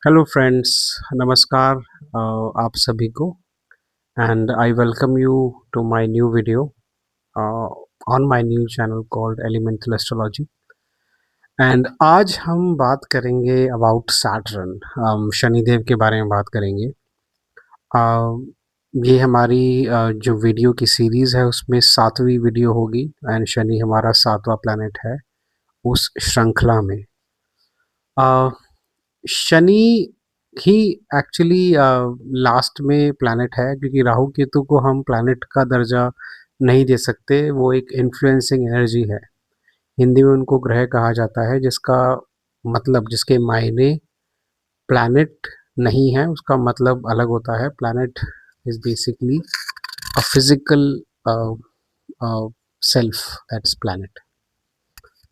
Hello friends, नमस्कार आप सभी को। And I welcome you to my new video on my new channel called elemental astrology. And आज हम बात करेंगे अबाउट सैटर्न, शनिदेव के बारे में बात करेंगे। ये हमारी जो वीडियो की सीरीज़ है उसमें 7वीं वीडियो होगी एंड शनि हमारा 7वां प्लैनेट है उस श्रृंखला में। शनि ही एक्चुअली लास्ट में प्लैनेट है, क्योंकि राहु केतु को हम प्लैनेट का दर्जा नहीं दे सकते। वो एक इन्फ्लुएंसिंग एनर्जी है। हिंदी में उनको ग्रह कहा जाता है, जिसका मतलब, जिसके मायने प्लैनेट नहीं है, उसका मतलब अलग होता है। Planet is basically a physical self, that's planet.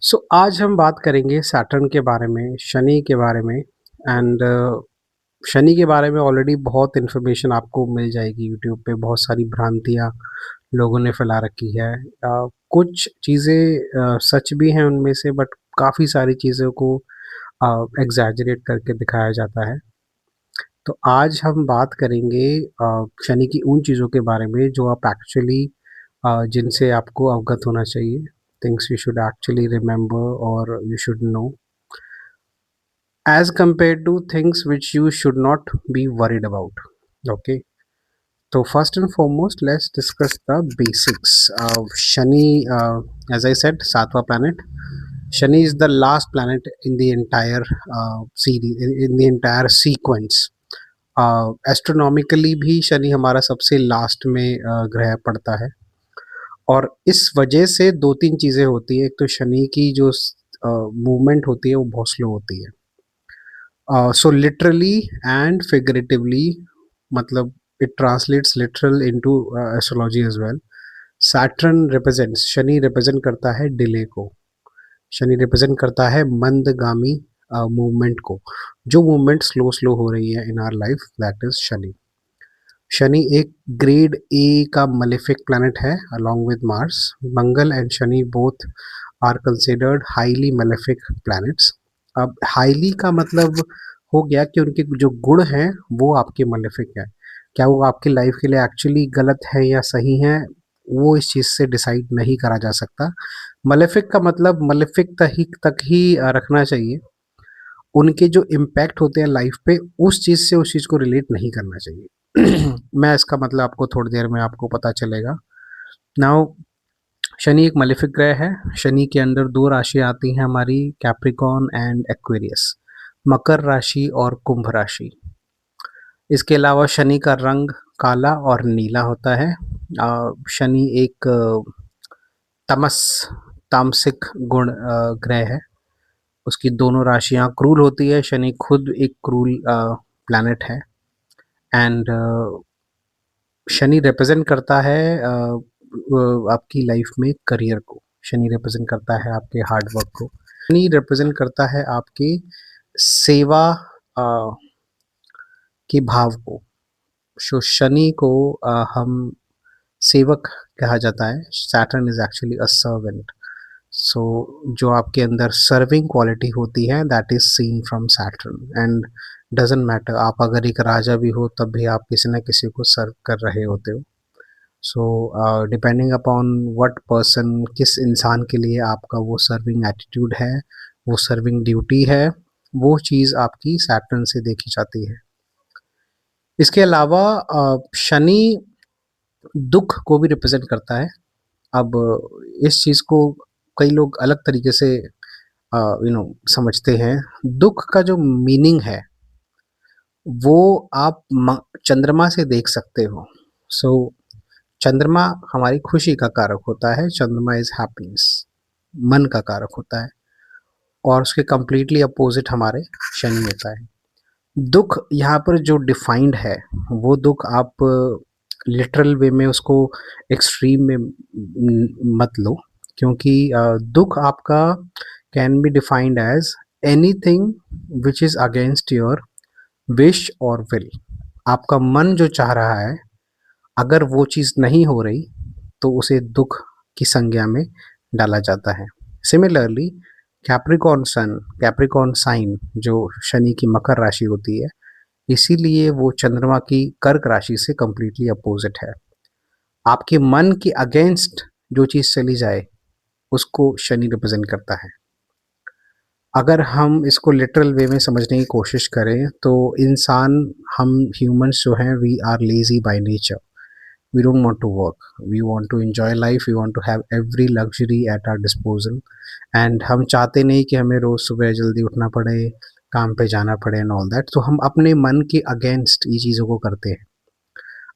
So आज हम बात करेंगे सैटर्न के बारे में, शनि के बारे में। एंड शनि के बारे में ऑलरेडी बहुत इन्फॉर्मेशन आपको मिल जाएगी यूट्यूब पे। बहुत सारी भ्रांतियाँ लोगों ने फैला रखी है। कुछ चीज़ें सच भी हैं उनमें से, बट काफ़ी सारी चीज़ों को एग्जैजरेट करके दिखाया जाता है। तो आज हम बात करेंगे शनि की उन चीज़ों के बारे में जो आप एक्चुअली जिनसे आपको अवगत होना चाहिए, things you should actually remember और you should know, as compared to things which you should not be worried about. Okay, so first and foremost, let's discuss the basics of Shani. As I said, satwa planet. Shani is the last planet in the entire series, in the entire sequence. Astronomically भी शनि हमारा सबसे last में ग्रह पड़ता है। और इस वजह से दो तीन चीज़ें होती है। एक तो शनि की जो मूवमेंट होती है वो बहुत स्लो होती है। So literally and figuratively, मतलब it translates literal into astrology as well. Saturn represents, Shani represent करता है डिले को। शनि represent करता है मंदगामी मूवमेंट को। जो मूवमेंट स्लो स्लो हो रही है in our life, that is Shani. Shani एक ग्रेड ए का मलेफिक प्लैनेट है along with Mars. Mangal and Shani both are considered highly malefic planets. अब हाईली का मतलब हो गया कि उनके जो गुण हैं वो आपके मलेफिक है। क्या वो आपकी लाइफ के लिए एक्चुअली गलत है या सही है, वो इस चीज़ से डिसाइड नहीं करा जा सकता। मलेफिक का मतलब मलेफिक तक ही रखना चाहिए। उनके जो इम्पैक्ट होते हैं लाइफ पे, उस चीज़ से उस चीज़ को रिलेट नहीं करना चाहिए। मैं इसका मतलब आपको थोड़ी देर में आपको पता चलेगा। नाउ, शनि एक मलेफिक ग्रह है। शनि के अंदर दो राशि आती हैं हमारी, कैप्रिकॉर्न एंड एक्वेरियस, मकर राशि और कुंभ राशि। इसके अलावा शनि का रंग काला और नीला होता है। शनि एक तमस तामसिक गुण ग्रह है। उसकी दोनों राशियां क्रूल होती है। शनि खुद एक क्रूल प्लैनेट है। एंड शनि रिप्रेजेंट करता है आपकी लाइफ में करियर को। शनि रिप्रेजेंट करता है आपके हार्ड वर्क को। शनि रिप्रेजेंट करता है आपके सेवा के भाव को। सो शनि को हम सेवक कहा जाता है। Saturn is actually a servant. So जो आपके अंदर सर्विंग क्वालिटी होती है, that is seen from Saturn. And doesn't matter, आप अगर एक राजा भी हो तब भी आप किसी न किसी को सर्व कर रहे होते हो। So depending upon what person, किस इंसान के लिए आपका वो सर्विंग एटीट्यूड है, वो सर्विंग ड्यूटी है, वो चीज़ आपकी सैटर्न से देखी जाती है। इसके अलावा शनि दुख को भी रिप्रेजेंट करता है। अब इस चीज़ को कई लोग अलग तरीके से समझते हैं। दुख का जो मीनिंग है वो आप चंद्रमा से देख सकते हो। सो चंद्रमा हमारी खुशी का कारक होता है। चंद्रमा इज हैप्पीनेस, मन का कारक होता है। और उसके कंप्लीटली अपोजिट हमारे शनि होता है। दुख यहाँ पर जो डिफाइंड है, वो दुख आप लिटरल वे में उसको एक्सट्रीम में मत लो, क्योंकि दुख आपका can be defined as anything which is against your wish और विल। आपका मन जो चाह रहा है, अगर वो चीज़ नहीं हो रही तो उसे दुख की संज्ञा में डाला जाता है। सिमिलरली कैप्रिकॉर्न सन, कैप्रिकॉर्न साइन जो शनि की मकर राशि होती है, इसीलिए वो चंद्रमा की कर्क राशि से कंप्लीटली अपोजिट है। आपके मन के अगेंस्ट जो चीज़ चली जाए, उसको शनि रिप्रेजेंट करता है। अगर हम इसको लिटरल वे में समझने की कोशिश करें तो इंसान, हम ह्यूमंस जो हैं, we are lazy by nature. We don't want to work, we want to enjoy life, we want to have every luxury at our disposal. And हम चाहते नहीं कि हमें रोज़ सुबह जल्दी उठना पड़े, काम पे जाना पड़े एंड ऑल दैट। तो हम अपने मन के अगेंस्ट ये चीज़ों को करते हैं।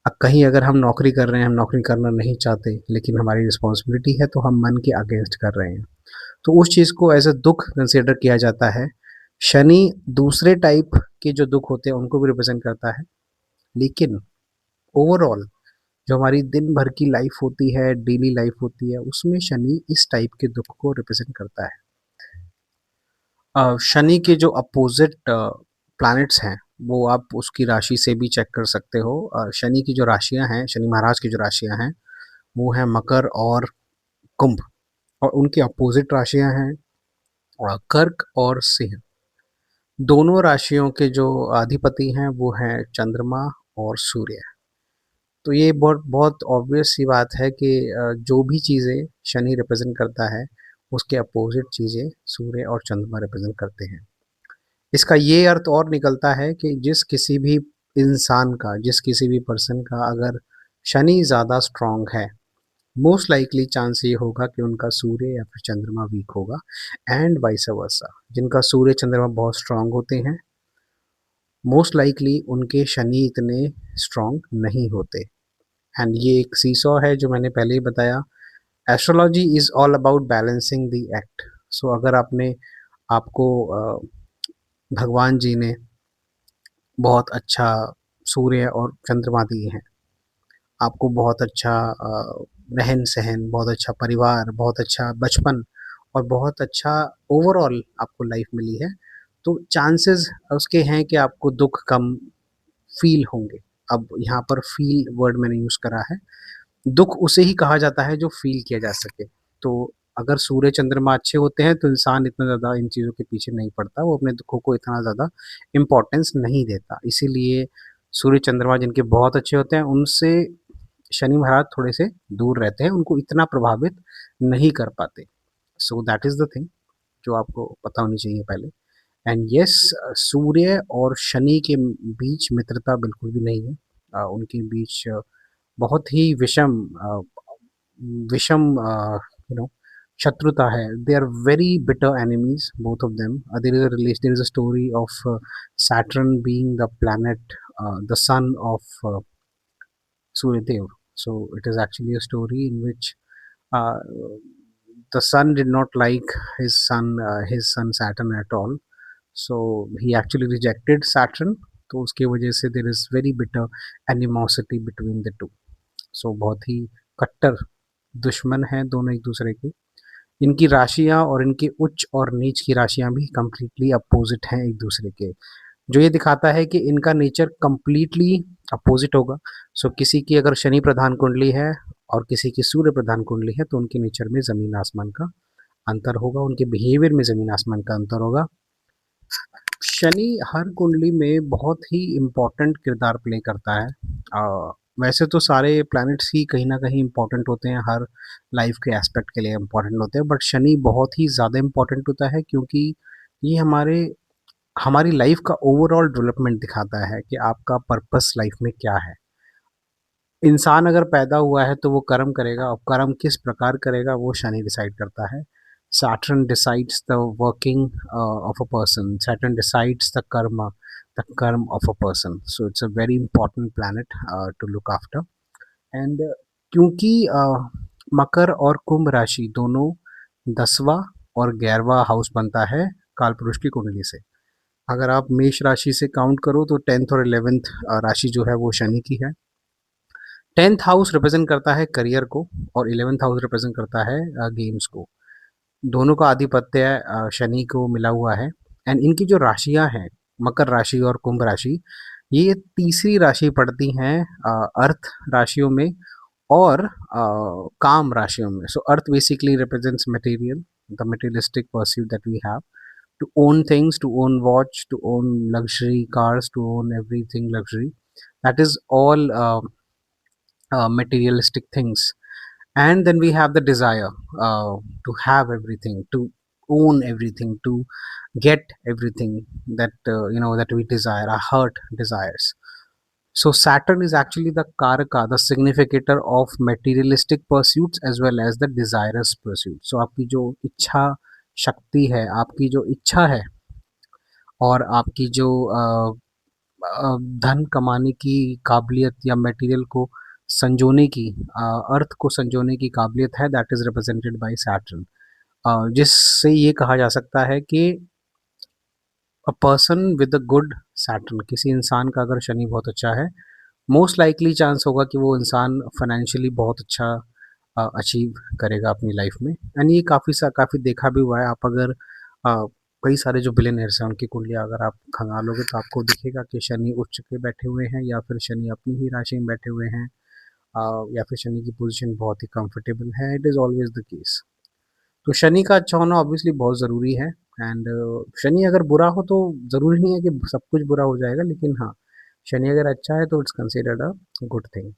अब कहीं अगर हम नौकरी कर रहे हैं, हम नौकरी करना नहीं चाहते, लेकिन हमारी रिस्पॉन्सिबिलिटी है, तो हम मन के अगेंस्ट कर रहे हैं। तो उस चीज़ को एज अ दुख कंसिडर किया जाता है। शनि दूसरे टाइप के जो दुख होते हैं उनको भी रिप्रेजेंट करता है, लेकिन ओवरऑल जो हमारी दिन भर की लाइफ होती है, डेली लाइफ होती है, उसमें शनि इस टाइप के दुख को रिप्रेजेंट करता है। शनि के जो अपोजिट प्लैनेट्स हैं, वो आप उसकी राशि से भी चेक कर सकते हो। शनि की जो राशियां हैं, शनि महाराज की जो राशियां हैं, वो हैं मकर और कुंभ, और उनकी अपोजिट राशियां हैं कर्क और सिंह। दोनों राशियों के जो अधिपति हैं वो हैं चंद्रमा और सूर्य। तो ये बहुत बहुत ऑब्वियस सी बात है कि जो भी चीज़ें शनि रिप्रेजेंट करता है, उसके अपोजिट चीज़ें सूर्य और चंद्रमा रिप्रेजेंट करते हैं। इसका ये अर्थ और निकलता है कि जिस किसी भी इंसान का, जिस किसी भी पर्सन का अगर शनि ज़्यादा स्ट्रांग है, मोस्ट लाइकली चांस ये होगा कि उनका सूर्य या फिर चंद्रमा वीक होगा, एंड वाइस वर्सा। जिनका सूर्य चंद्रमा बहुत स्ट्रांग होते हैं, मोस्ट लाइकली उनके शनि इतने स्ट्रांग नहीं होते। एंड ये एक सीसॉ है जो मैंने पहले ही बताया। Astrology is all about balancing the act. So अगर आपने, आपको भगवान जी ने बहुत अच्छा सूर्य और चंद्रमा दिए हैं, आपको बहुत अच्छा रहन सहन, बहुत अच्छा परिवार, बहुत अच्छा बचपन और बहुत अच्छा ओवरऑल आपको लाइफ मिली है, तो चांसेस उसके हैं कि आपको दुख कम फील होंगे। अब यहाँ पर फील वर्ड मैंने यूज़ करा है। दुख उसे ही कहा जाता है जो फील किया जा सके। तो अगर सूर्य चंद्रमा अच्छे होते हैं तो इंसान इतना ज़्यादा इन चीज़ों के पीछे नहीं पड़ता, वो अपने दुखों को इतना ज़्यादा इम्पोर्टेंस नहीं देता। इसीलिए सूर्य चंद्रमा जिनके बहुत अच्छे होते हैं, उनसे शनि महाराज थोड़े से दूर रहते हैं, उनको इतना प्रभावित नहीं कर पाते। So that is the thing जो आपको पता होनी चाहिए पहले। एंड यस, सूर्य और शनि के बीच मित्रता बिल्कुल भी नहीं है। उनके बीच बहुत ही विषम विषम यू नो शत्रुता है। They are very bitter enemies, both of them. There is a story of Saturn being the planet, the son of Suryadev. So it is actually a story in which uh, the son did not like his son Saturn at all. So he actually rejected Saturn. तो उसके वजह से there is very bitter animosity between the two. So बहुत ही कट्टर दुश्मन हैं दोनों एक दूसरे के। इनकी राशियां और इनके उच्च और नीच की राशियां भी completely अपोजिट हैं एक दूसरे के, जो ये दिखाता है कि इनका नेचर कंप्लीटली अपोजिट होगा। सो किसी की अगर शनि प्रधान कुंडली है और किसी की सूर्य प्रधान कुंडली है, तो उनके नेचर में ज़मीन आसमान का अंतर होगा, उनके बिहेवियर में ज़मीन आसमान का अंतर होगा। शनि हर कुंडली में बहुत ही इम्पोर्टेंट किरदार प्ले करता है। वैसे तो सारे प्लैनेट्स ही कहीं ना कहीं इम्पोर्टेंट होते हैं, हर लाइफ के एस्पेक्ट के लिए इम्पोर्टेंट होते हैं, बट शनि बहुत ही ज़्यादा इम्पोर्टेंट होता है, क्योंकि ये हमारी लाइफ का ओवरऑल डेवलपमेंट दिखाता है कि आपका पर्पस लाइफ में क्या है। इंसान अगर पैदा हुआ है तो वो कर्म करेगा, और कर्म किस प्रकार करेगा वो शनि डिसाइड करता है। Saturn decides the working of a person, Saturn decides the karma of a person. So it's a very important planet to look after. And क्योंकि मकर और कुंभ राशि दोनों 10वां और 11वां हाउस बनता है कालपुरुष की कुंडली से। अगर आप मेष राशि से काउंट करो तो 10th और 11th राशि जो है वो शनि की है। 10th हाउस रिप्रेजेंट करता है करियर को, और 11th हाउस रिप्रेजेंट करता है गेम्स को। दोनों का आधिपत्य शनि को मिला हुआ है। एंड इनकी जो राशियां हैं, मकर राशि और कुंभ राशि, ये तीसरी राशि पड़ती हैं अर्थ राशियों में और काम राशियों में। So earth basically represents material, the materialistic pursuit that we have, to own things, to own watch, to own luxury cars, to own everything luxury. That is all materialistic things. And then we have the desire to have everything, to own everything, to get everything that that we desire, our heart desires. So Saturn is actually the karaka, the significator of materialistic pursuits as well as the desirous pursuits. So आपकी जो इच्छा शक्ति है, आपकी जो इच्छा है, और आपकी जो धन कमाने की काबिलियत या मटेरियल को संजोने की, अर्थ को संजोने की काबिलियत है, that is represented by Saturn. जिससे ये कहा जा सकता है कि a person with a good Saturn, किसी इंसान का अगर शनि बहुत अच्छा है, मोस्ट लाइकली चांस होगा कि वो इंसान फाइनेंशियली बहुत अच्छा अचीव करेगा अपनी लाइफ में। एंड ये काफ़ी देखा भी हुआ है। आप अगर कई सारे जो बिलियनर्स हैं उनकी कुंडलियाँ अगर आप खंगालोगे तो आपको दिखेगा कि शनि उच्च के बैठे हुए हैं, या फिर शनि अपनी ही राशि में बैठे हुए हैं, या फिर शनि की पोजीशन बहुत ही कंफर्टेबल है। It is always the case. तो शनि का अच्छा होना ऑब्वियसली बहुत ज़रूरी है। एंड शनि अगर बुरा हो तो ज़रूरी नहीं है कि सब कुछ बुरा हो जाएगा, लेकिन हाँ, शनि अगर अच्छा है तो it's considered a good thing.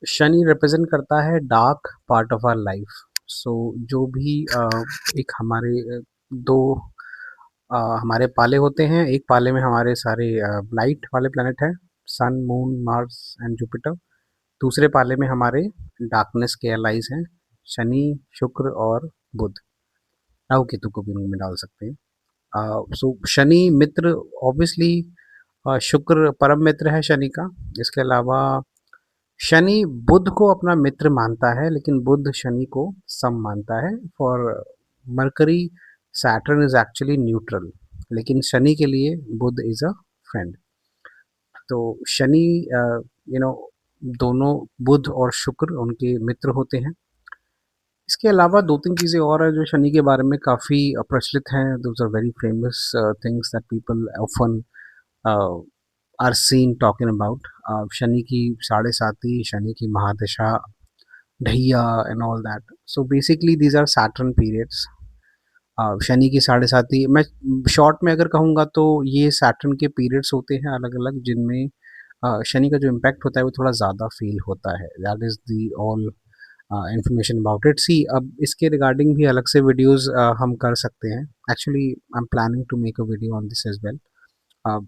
Shani represent करता है dark part of our life. So जो भी एक हमारे दो हमारे पाले होते हैं। एक पाले में हमारे सारे लाइट वाले प्लैनेट हैं, सन, मून, मार्स एंड जुपिटर। दूसरे पाले में हमारे डार्कनेस के एलाइज हैं, शनि, शुक्र और बुध। राहु केतु को भी इनमें डाल सकते हैं। सो शनि मित्र ऑब्वियसली, शुक्र परम मित्र है शनि का। इसके अलावा शनि बुध को अपना मित्र मानता है, लेकिन बुध शनि को सम मानता है। For mercury Saturn is actually neutral, लेकिन शनि के लिए बुध इज अ फ्रेंड। तो शनि यू नो दोनों बुध और शुक्र उनके मित्र होते हैं। इसके अलावा दो तीन चीज़ें और हैं जो शनि के बारे में काफ़ी प्रचलित हैं। Those are very famous things that people often are seen talking about. Shani की साढ़े साती, शनि की महादशा, ढैया and all that. So basically these are Saturn periods. Shani की साढ़े साती मैं शॉर्ट में अगर कहूँगा तो ये सैटर्न के पीरियड्स होते हैं अलग अलग, जिनमें शनि का जो इम्पैक्ट होता है वो थोड़ा ज़्यादा फील होता है। That is the all information about it. See अब इसके रिगार्डिंग भी अलग से वीडियोस हम कर सकते हैं। Actually I am planning to make a video on this as well.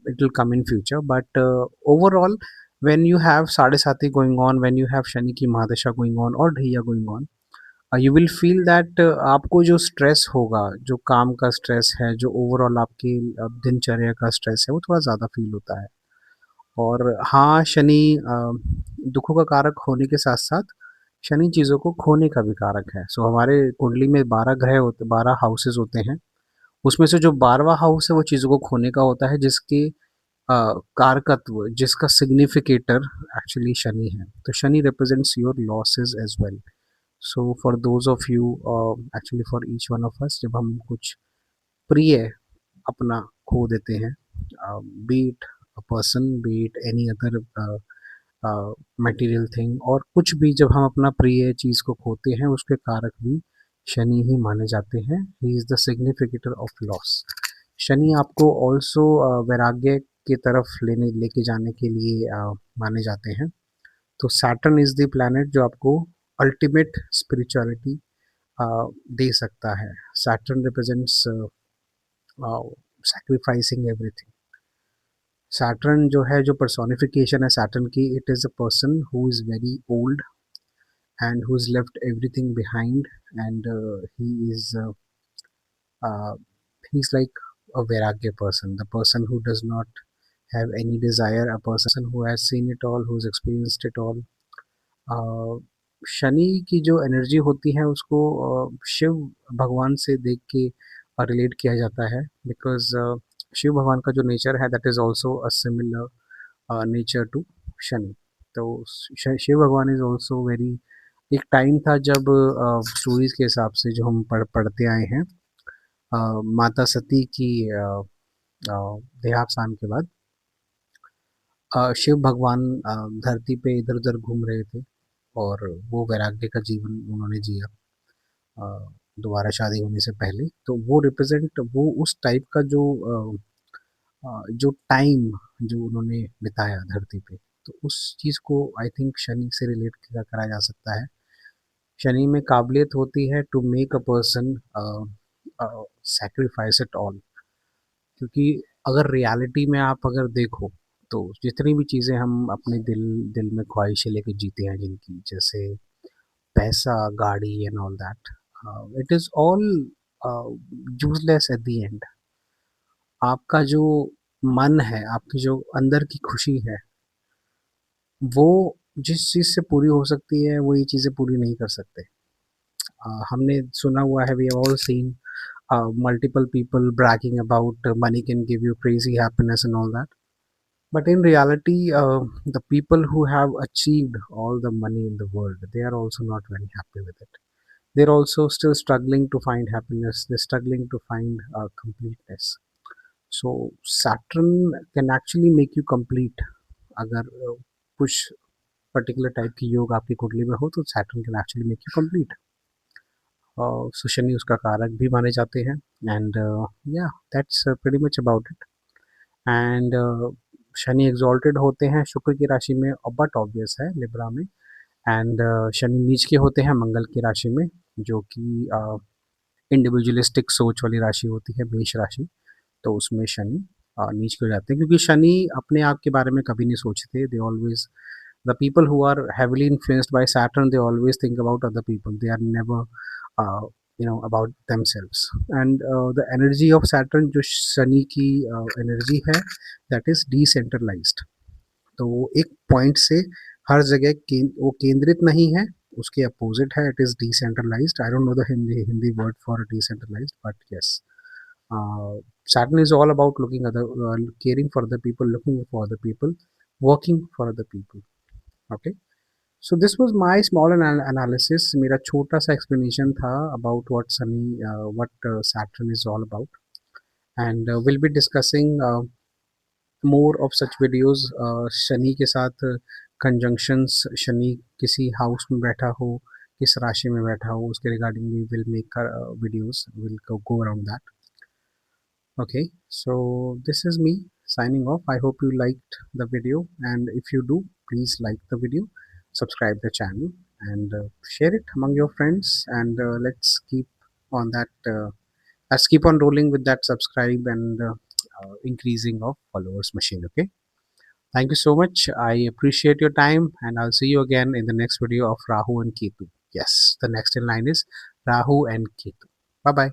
It will come in future, but overall when you have साढ़े साती going on, when you have Shani की महादशा going on और ढैया going on, you will feel that आपको जो stress होगा, जो काम का स्ट्रेस है, जो ओवरऑल आपकी दिनचर्या का स्ट्रेस है, वो थोड़ा ज़्यादा फील होता है। और हाँ, शनि दुखों का कारक होने के साथ साथ शनि चीज़ों को खोने का भी कारक है। सो हमारे कुंडली में 12 ग्रह होते, 12 हाउसेज होते हैं। उसमें से जो 12वां हाउस है वो चीज़ों को खोने का होता है, जिसके कारकत्व, जिसका सिग्निफिकेटर एक्चुअली शनि है। तो Shani represents your losses as well. So for those of you, actually for each one of us, जब हम कुछ प्रिय अपना खो देते हैं, be it a person, be it any other material thing, और कुछ भी जब हम अपना प्रिय चीज़ को खोते हैं, उसके कारक भी शनि ही माने जाते हैं। He is the significator of loss. Shani आपको ऑल्सो वैराग्य की तरफ लेके जाने के लिए माने जाते हैं। तो सैटर्न इज़ द प्लैनेट जो आपको अल्टीमेट स्पिरिचुअलिटी दे सकता है। Saturn represents sacrificing everything. Saturn जो है, जो पर्सोनिफिकेशन है सैटर्न की, it is a person who is very old and who's left everything behind, and uh, he's like a vairagya person, the person who does not have any desire, a person who has seen it all, who's experienced it all. Shani की जो energy होती है उसको शिव भगवान से देख के relate किया जाता है, बिकॉज शिव भगवान का जो नेचर है that is also a similar nature to Shani. तो शिव भगवान इज़ ऑल्सो वेरी, एक टाइम था जब स्टोरीज के हिसाब से जो हम पढ़ते आए हैं, माता सती की देहावसान के बाद शिव भगवान धरती पे इधर उधर घूम रहे थे, और वो वैराग्य का जीवन उन्होंने जिया। दोबारा शादी होने से पहले, तो वो रिप्रेजेंट वो उस टाइप का जो टाइम जो उन्होंने बिताया धरती पे, तो उस चीज़ को आई थिंक शनि से रिलेट करा जा सकता है। शनि में काबिलियत होती है to make a person sacrifice it all, क्योंकि अगर रियलिटी में आप अगर देखो तो जितनी भी चीज़ें हम अपने दिल दिल में ख्वाहिशें लेके जीते हैं जिनकी, जैसे पैसा, गाड़ी and all that, it is all useless at the end. आपका जो मन है, आपकी जो अंदर की खुशी है, वो जिस चीज़ से पूरी हो सकती है वो ये चीज़ें पूरी नहीं कर सकते। हमने सुना हुआ है, we have all seen multiple people bragging about money can give you crazy happiness and all that. But in reality, the people who have achieved all the money in the world, they are also not very happy with it. They're also still struggling to find happiness. They're struggling to find completeness. So Saturn can actually make you complete. अगर कुछ particular type की योग आपकी कुंडली में हो तो Saturn can actually make you complete. सो शनि उसका कारक भी माने जाते हैं, एंड या that's pretty much about it. And Shani exalted होते हैं शुक्र की राशि में, बट ऑब्वियस है लिब्रा में। एंड शनि नीच के होते हैं मंगल की राशि में, जो कि इंडिविजुअलिस्टिक सोच वाली राशि होती है, मेष राशि। तो उसमें शनि नीच के हो जाते हैं, क्योंकि शनि अपने आप के बारे में कभी नहीं सोचते। They always, the people who are heavily influenced by Saturn, they always think about other people. They are never uh, about themselves. And the energy of Saturn, जो शनि की एनर्जी है, that is decentralized. तो वो एक point से हर जगह वो केंद्रित नहीं है, उसके अपोजिट है, it is decentralized. I don't know the Hindi word for decentralized, but yes, Saturn is all about looking other, caring for the people, looking for the people, working for the people. Okay, so this was my small analysis, मेरा छोटा सा explanation था about what Saturn is all about, and we'll be discussing more of such videos। Shani के साथ conjunctions, Shani किसी house में बैठा हो, किस राशि में बैठा हो, उसके regarding we will make videos, we'll go around that। Okay, so this is me signing off। I hope you liked the video, and if you do, please like the video, subscribe the channel, and share it among your friends, and let's keep on that, let's keep on rolling with that subscribe and increasing of followers machine। Okay, thank you so much, I appreciate your time, and I'll see you again in the next video of Rahu and Ketu। Yes, the next in line is Rahu and Ketu। Bye bye।